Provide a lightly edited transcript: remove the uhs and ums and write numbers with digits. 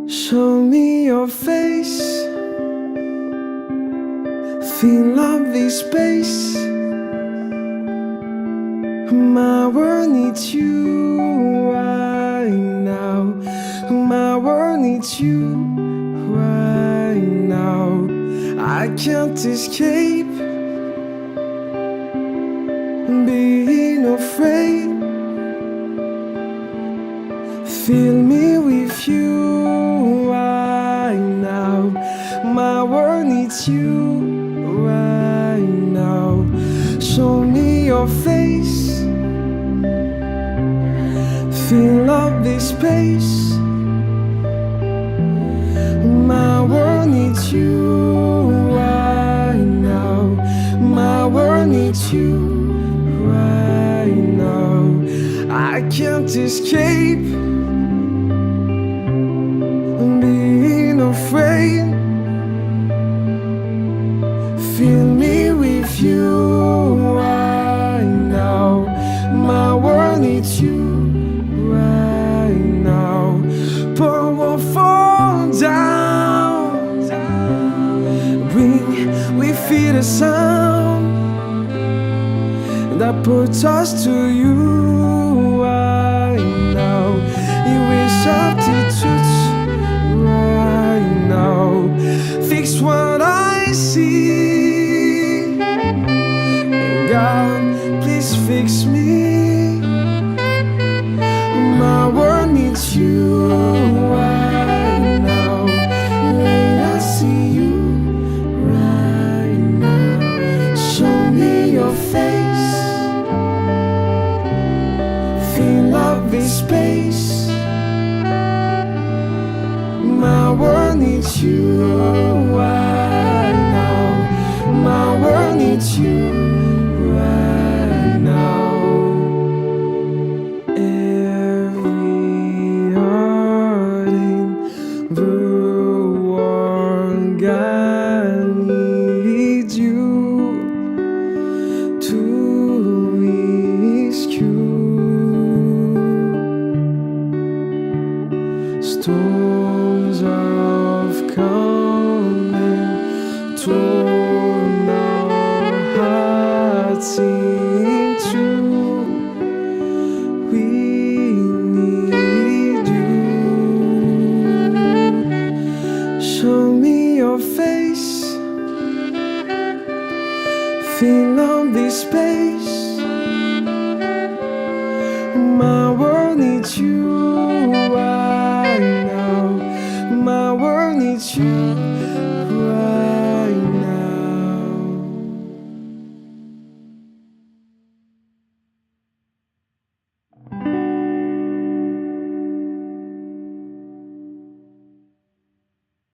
Show me your face. Feel lovely space. My world needs you right now. My world needs you right now. I can't escape being afraid. Fill me with you right now. My world needs you right now. Show me your face. Fill up this space. My world needs you right now. My world needs you right now. I can't escape being afraid. Fill me with you right now. My world needs you right now. But we'll fall down. Bring with it a sound that puts us to you right now. You wish altitudes right now. Fix what I see. God, please fix me. My world needs you right now. I see you right now. Show me your face. Fill up this space. My world needs you right now. My world needs you right now. Every heart in the world, God needs you to rescue. Storms of coming torn our hearts in two. We need you. Show me your face. Fill up this space. My world needs you right now. My world needs you right now.